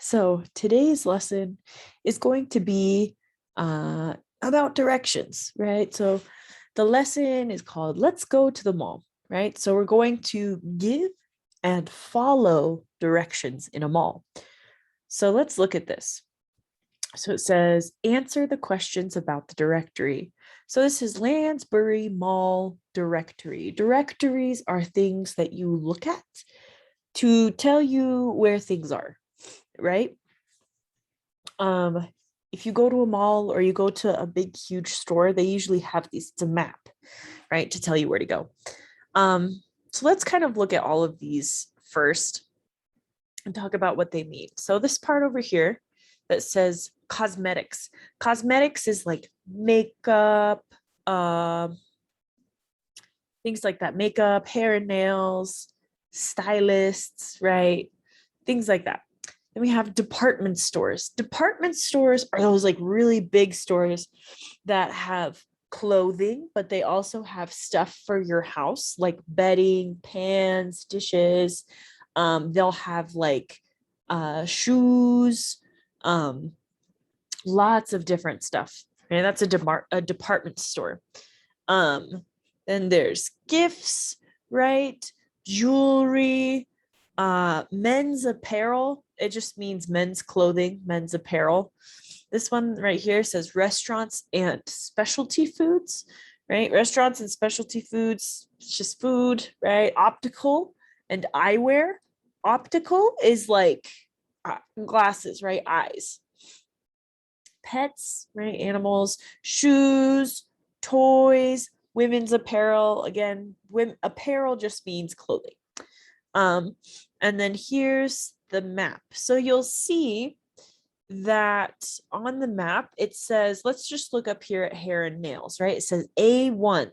So today's lesson is going to be about directions, right? So the lesson is called Let's Go to the Mall, right? So we're going to give and follow directions in a mall. So let's look at this. So it says, answer the questions about the directory. So this is Lansbury Mall directory. Directories are things that you look at to tell you where things are, right? If you go to a mall or you go to a big, huge store, they usually have it's a map, right, to tell you where to go. So let's kind of look at all of these first and talk about what they mean. So this part over here that says cosmetics. Cosmetics is like makeup, things like that, makeup, hair and nails, stylists, right? Things like that. Then we have department stores. Department stores are those like really big stores that have clothing, but they also have stuff for your house, like bedding, pans, dishes. They'll have like shoes, lots of different stuff. Okay, that's a department store. Then there's gifts, right? Jewelry, men's apparel. It just means men's clothing, men's apparel. This one right here says restaurants and specialty foods, right? Restaurants and specialty foods, it's just food, right? Optical and eyewear. Optical is like glasses, right? Eyes. Pets, right? Animals, shoes, toys, women's apparel. Again, apparel just means clothing. And then here's the map. So you'll see that on the map, it says, let's just look up here at hair and nails, right? It says A1.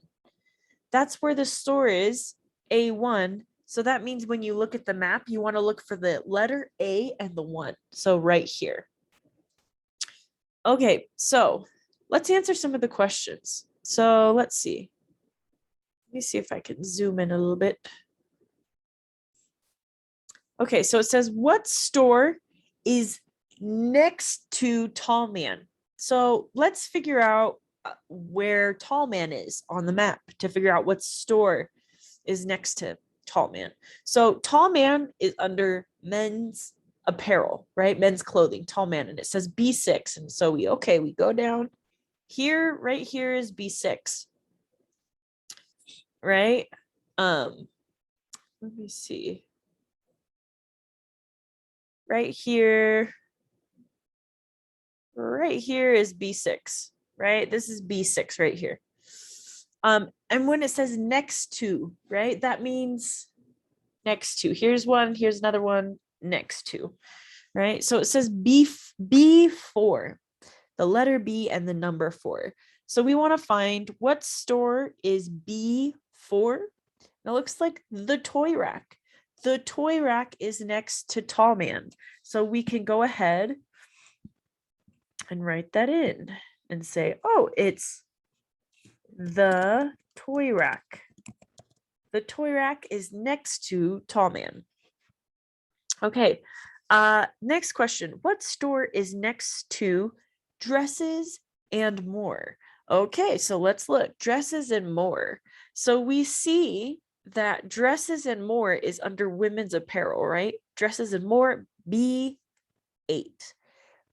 That's where the store is, A1. So that means when you look at the map, you want to look for the letter A and the 1. So right here. Okay, so let's answer some of the questions. So let's see. Let me see if I can zoom in a little bit. Okay, so it says, what store is next to Tall Man? So let's figure out where Tall Man is on the map to figure out what store is next to Tall Man. So Tall Man is under men's apparel, right? Men's clothing, Tall Man, and it says B6. And so we go down here, right here is B6, right? Let me see. Right here is B6, right? This is B6 right here. And when it says next to, right, that means next to. Here's one, here's another one, next to, right? So it says B4, the letter B and the number 4. So we want to find what store is B4. It looks like the toy rack. The toy rack is next to Tall Man. So we can go ahead and write that in and say, oh, it's the toy rack. The toy rack is next to Tall Man. Okay, next question. What store is next to dresses and more? Okay, so let's look. Dresses and more. So we see that dresses and more is under women's apparel, right? Dresses and more, B8.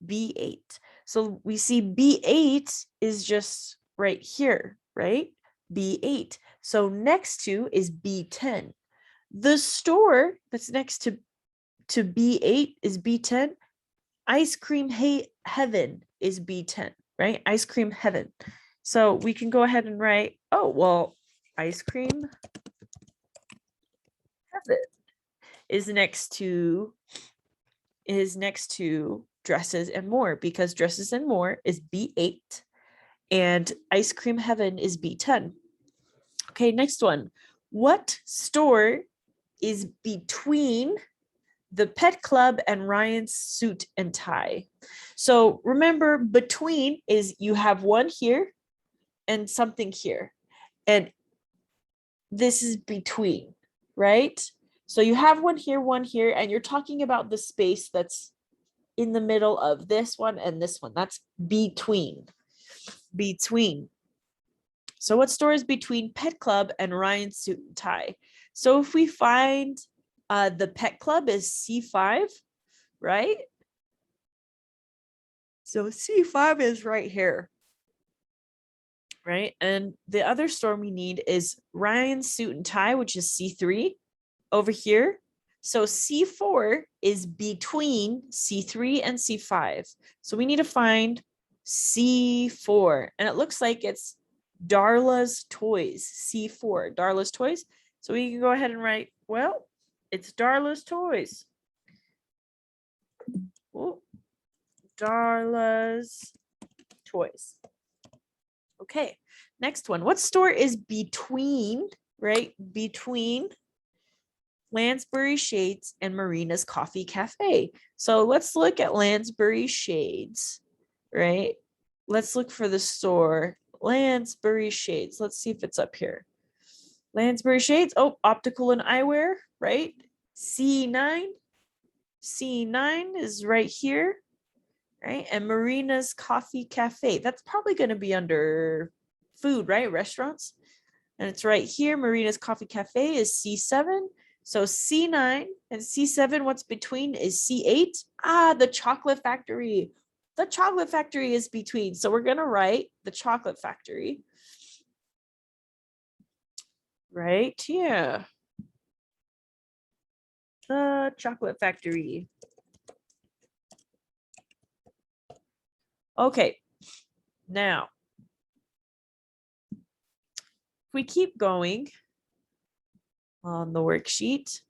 B8. So we see B8 is just right here, right? B8. So next to is B10. The store that's next to B8 is B10. Ice Cream Heaven is B10, right? Ice Cream Heaven. So we can go ahead and write, oh, well, Ice Cream Heaven is next to dresses and more, because dresses and more is B8 and Ice Cream Heaven is B10. Okay, next one. What store is between the Pet Club and Ryan's Suit and Tie? So remember, between is you have one here and something here, and this is between, right? So you have one here, and you're talking about the space that's in the middle of this one and this one. That's between. Between. So what store is between Pet Club and Ryan's Suit and Tie? So if we find the Pet Club is C5, right? So C5 is right here, right? And the other store we need is Ryan's Suit and Tie, which is C3 over here. So C4 is between C3 and C5. So we need to find C4. And it looks like it's Darla's Toys, C4, Darla's Toys. So we can go ahead and write, well, it's Darla's Toys. Oh, Darla's Toys. Okay, next one. What store is between, right? Between Lansbury Shades and Marina's Coffee Cafe. So let's look at Lansbury Shades, right? Let's look for the store. Lansbury Shades. Let's see if it's up here. Lansbury Shades. Oh, optical and eyewear, right? C9. C9 is right here, right? And Marina's Coffee Cafe. That's probably going to be under food, right? Restaurants. And it's right here. Marina's Coffee Cafe is C7. So C9 and C7, what's between is C8. Ah, the Chocolate Factory. The Chocolate Factory is between. So we're going to write the Chocolate Factory right here. The Chocolate Factory. Okay, now, if we keep going on the worksheet,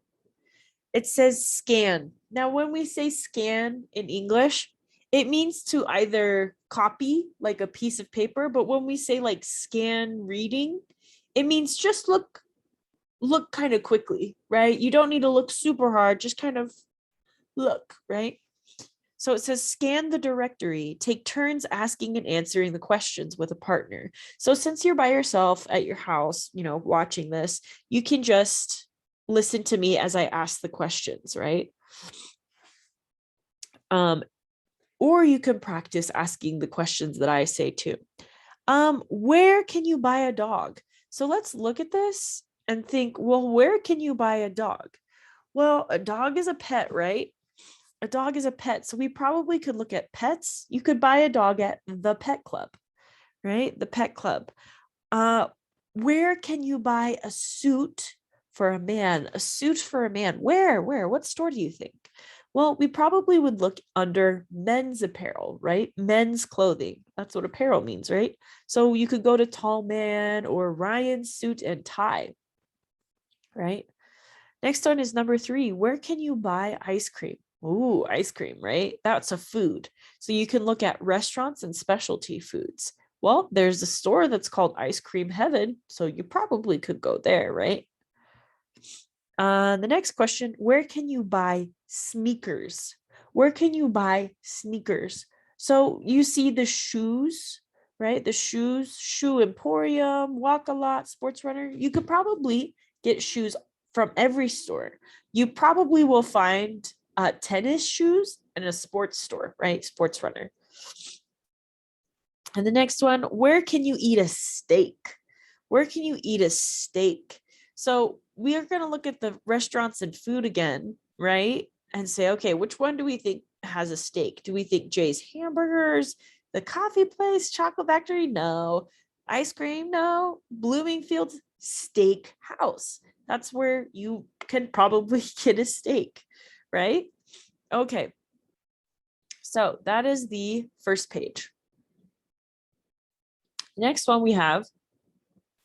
it says scan. Now, when we say scan in English, it means to either copy like a piece of paper, but when we say like scan reading, it means just look kind of quickly, right? You don't need to look super hard, just kind of look, right? So it says scan the directory, take turns asking and answering the questions with a partner. So since you're by yourself at your house, you know, watching this, you can just listen to me as I ask the questions, right? Or you can practice asking the questions that I say too. Where can you buy a dog? So let's look at this and think, well, where can you buy a dog? Well, a dog is a pet, right? A dog is a pet. So we probably could look at pets. You could buy a dog at the pet club, right? The pet club. Where can you buy a suit for a man? A suit for a man. Where? What store do you think? Well, we probably would look under men's apparel, right? Men's clothing. That's what apparel means, right? So you could go to Tall Man or Ryan's Suit and Tie, right? Next one is number 3. Where can you buy ice cream? Ooh, ice cream, right? That's a food. So you can look at restaurants and specialty foods. Well, there's a store that's called Ice Cream Heaven, so you probably could go there, right? The next question, where can you buy sneakers? Where can you buy sneakers? So you see the shoes, right? The shoes, Shoe Emporium, Walk a Lot, Sports Runner. You could probably get shoes from every store. You probably will find tennis shoes in a sports store, right? Sports Runner. And the next one, where can you eat a steak? Where can you eat a steak? So we are going to look at the restaurants and food again, right? And say, okay, which one do we think has a steak? Do we think Jay's Hamburgers, the coffee place, Chocolate Factory? No. Ice cream? No. Bloomingdale's Steak House. That's where you can probably get a steak, right? Okay. So that is the first page. Next one we have,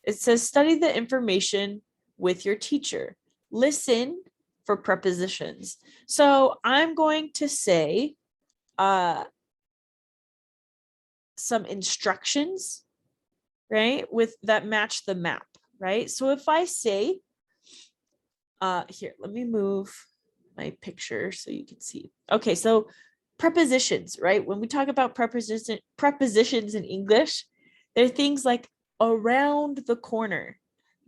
it says study the information with your teacher. Listen for prepositions. So I'm going to say some instructions, right, with that match the map, right? So if I say, here, let me move my picture so you can see. Okay, so prepositions, right? When we talk about prepositions in English, they're things like around the corner,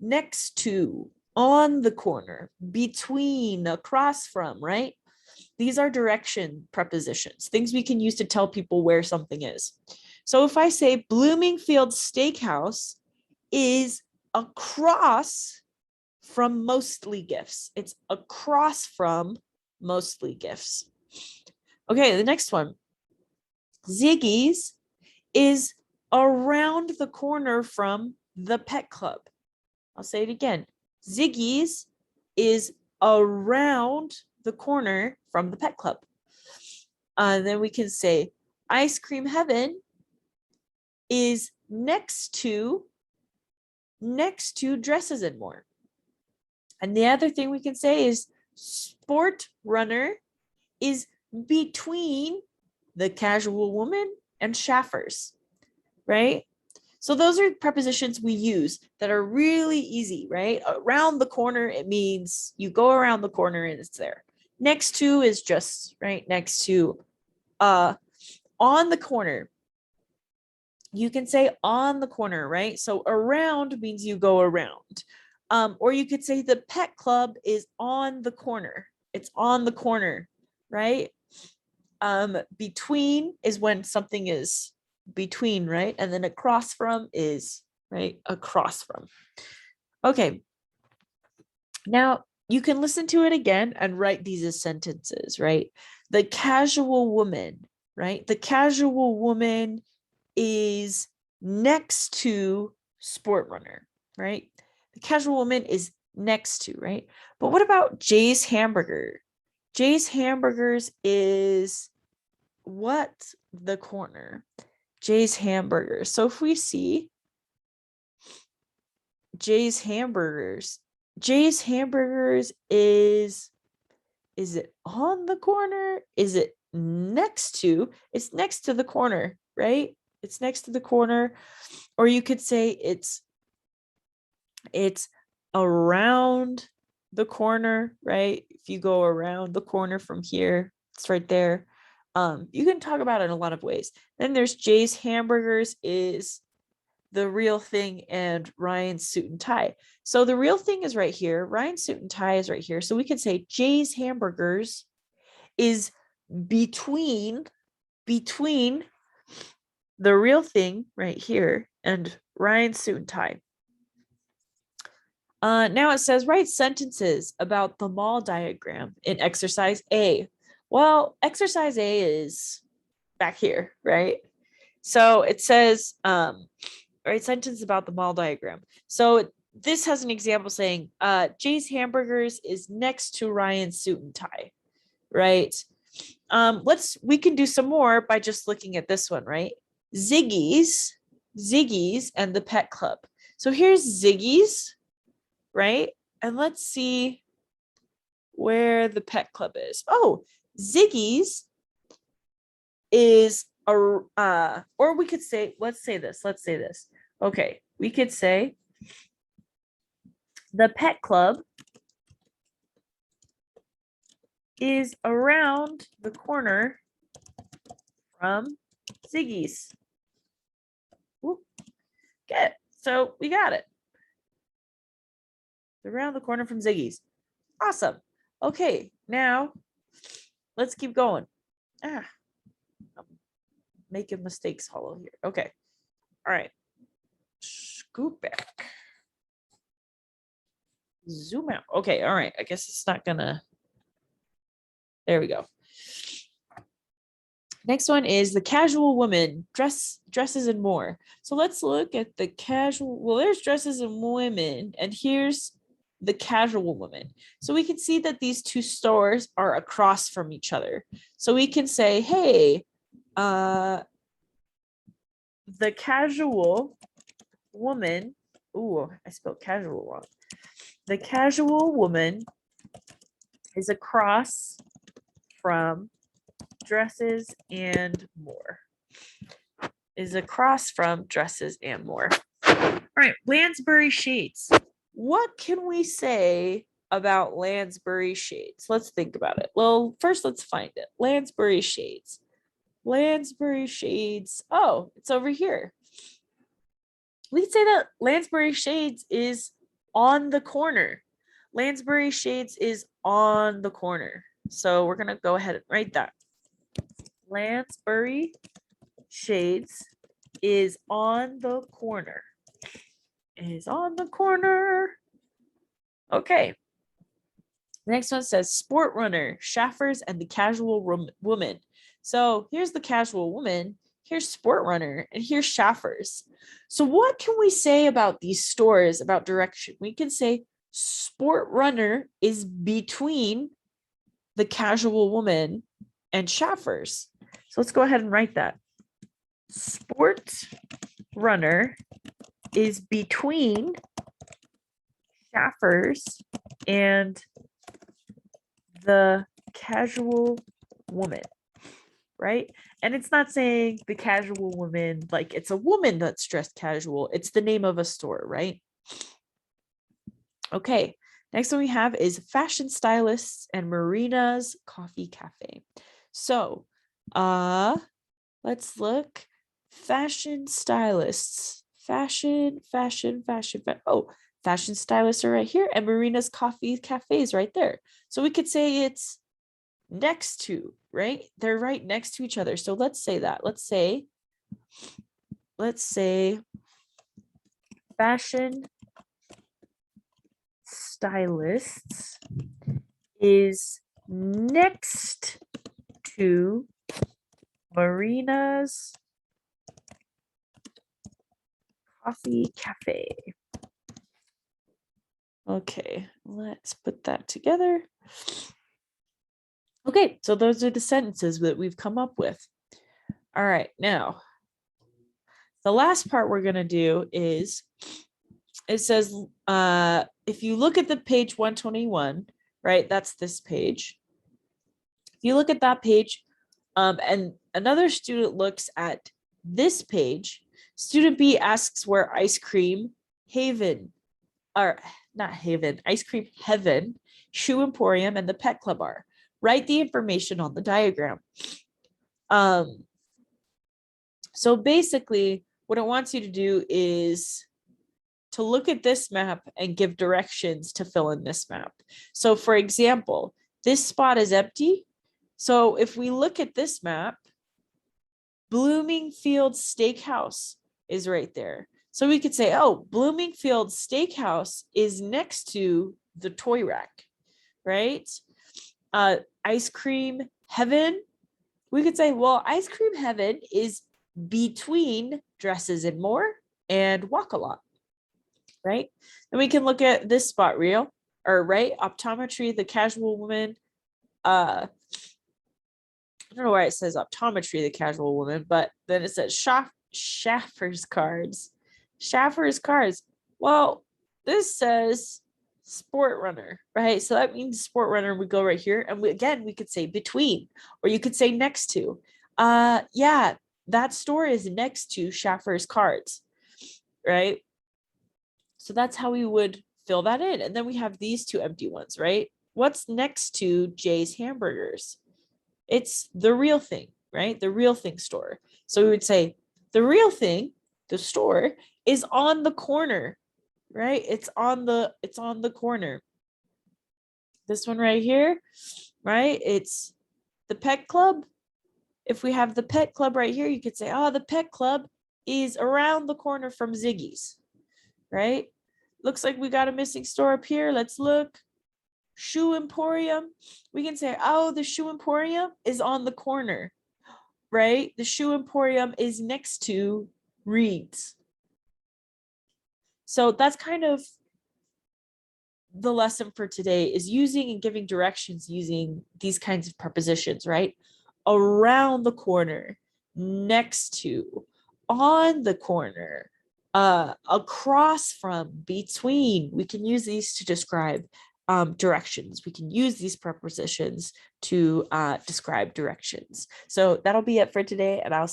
next to, on the corner, between, across from, right? these are direction prepositions, things we can use to tell people where something is. So if I say Bloomingfield Steakhouse is across from Mostly Gifts, it's across from Mostly Gifts. Okay, the next one. Ziggy's is around the corner from the Pet Club. I'll say it again. Ziggy's is around the corner from the Pet Club. Then we can say Ice Cream Heaven is next to Dresses and More. And the other thing we can say is Sport Runner is between the Casual Woman and Schaffers, right? So those are prepositions we use that are really easy, right? Around the corner, it means you go around the corner and it's there. Next to is just right next to. On the corner, you can say on the corner, right? So around means you go around. Or you could say the Pet Club is on the corner. It's on the corner, right? Between is when something is between, right? And then across from is, right, across from. Okay. Now you can listen to it again and write these as sentences, right? The Casual Woman, right? The Casual Woman is next to Sport Runner, right? The Casual Woman is next to, right? But what about Jay's Hamburger? Jay's Hamburgers is what? The corner. Jay's Hamburgers. So if we see Jay's Hamburgers is it on the corner? Is it next to? It's next to the corner, right? It's next to the corner. Or you could say it's around the corner, right? If you go around the corner from here, it's right there. You can talk about it in a lot of ways. Then there's Jay's Hamburgers is The Real Thing and Ryan's Suit and Tie. So The Real Thing is right here. Ryan's Suit and Tie is right here. So we can say Jay's Hamburgers is between The Real Thing right here and Ryan's Suit and Tie. Now it says write sentences about the mall diagram in exercise A. Well, exercise A is back here, right? So it says write sentence about the mall diagram. So this has an example saying Jay's Hamburgers is next to Ryan's Suit and Tie, right? We can do some more by just looking at this one, right? Ziggy's and the Pet Club. So here's Ziggy's, right? And let's see where the Pet Club is. Oh, Ziggy's is or we could say, let's say this. Okay, we could say the Pet Club is around the corner from Ziggy's. Okay, so we got it. Around the corner from Ziggy's. Awesome. Okay, now let's keep going. I'm making mistakes hollow here. Okay. All right. Scoot back. Zoom out. Okay. All right. I guess it's not gonna. There we go. Next one is the Casual Woman, Dresses and More. So let's look at the casual. Well, there's Dresses and Women, and here's the Casual Woman. So we can see that these two stores are across from each other. So we can say, hey, the Casual Woman. Ooh, I spelled casual wrong. The Casual Woman is across from Dresses and More. Is across from Dresses and More. All right, Lansbury Shades. What can we say about Lansbury Shades? Let's think about it. Well, first let's find it. Lansbury Shades. Lansbury Shades. Oh, it's over here. We can say that Lansbury Shades is on the corner. Lansbury Shades is on the corner, So we're gonna go ahead and write that. Lansbury Shades is on the corner. Is on the corner. Okay. Next one says sport runner, Shaffers, and the casual woman. So here's the casual woman, here's sport runner, and here's Shaffers. So what can we say about these stores about direction? We can say sport runner is between the casual woman and Shaffers. So let's go ahead and write that. Sport runner is between Shaffers and the casual woman, right? And it's not saying the casual woman like it's a woman that's dressed casual. It's the name of a store, right? Okay, next one we have is Fashion Stylists and Marina's Coffee Cafe. So let's look. Fashion stylists. Fashion stylists are right here, and Marina's Coffee Cafe is right there. So we could say it's next to, right? They're right next to each other. So let's say that. Let's say Fashion Stylists is next to Marina's Coffee Cafe. Okay, let's put that together. Okay, so those are the sentences that we've come up with. All right, now, the last part we're going to do is, it says, if you look at the page 121, right, that's this page. If you look at that page, and another student looks at this page, student B asks where Ice Cream Haven, or not Haven, Ice Cream Heaven, Shoe Emporium, and the Pet Club are. Write the information on the diagram. So basically, what it wants you to do is to look at this map and give directions to fill in this map. So for example, this spot is empty. So if we look at this map, Bloomingfield Steakhouse is right there. So we could say, oh, Bloomingfield Steakhouse is next to the toy rack, right? Ice Cream Heaven, we could say, well, Ice Cream Heaven is between Dresses and More and Walk-A-Lot, right? And we can look at this spot reel, or right, optometry, the casual woman. I don't know why it says optometry, the casual woman, but then it says Shaffers cards. Shaffers cards. Well, this says sport runner, right? So that means sport runner would go right here. And we could say between, or you could say next to. Yeah, that store is next to Shaffers cards, right? So that's how we would fill that in. And then we have these two empty ones, right? What's next to Jay's Hamburgers? It's the Real Thing, right? The Real Thing store. So we would say the Real Thing, the store, is on the corner, right? It's on the corner. This one right here, right? It's the Pet Club. If we have the Pet Club right here, you could say, oh, the Pet Club is around the corner from Ziggy's, right? Looks like we got a missing store up here. Let's look. Shoe Emporium. We can say, oh, the Shoe Emporium is on the corner, right? The Shoe Emporium is next to Reed's. So that's kind of the lesson for today, is using and giving directions using these kinds of prepositions, right? Around the corner, next to, on the corner, across from, between. We can use these to describe directions. We can use these prepositions to describe directions. So that'll be it for today, and I'll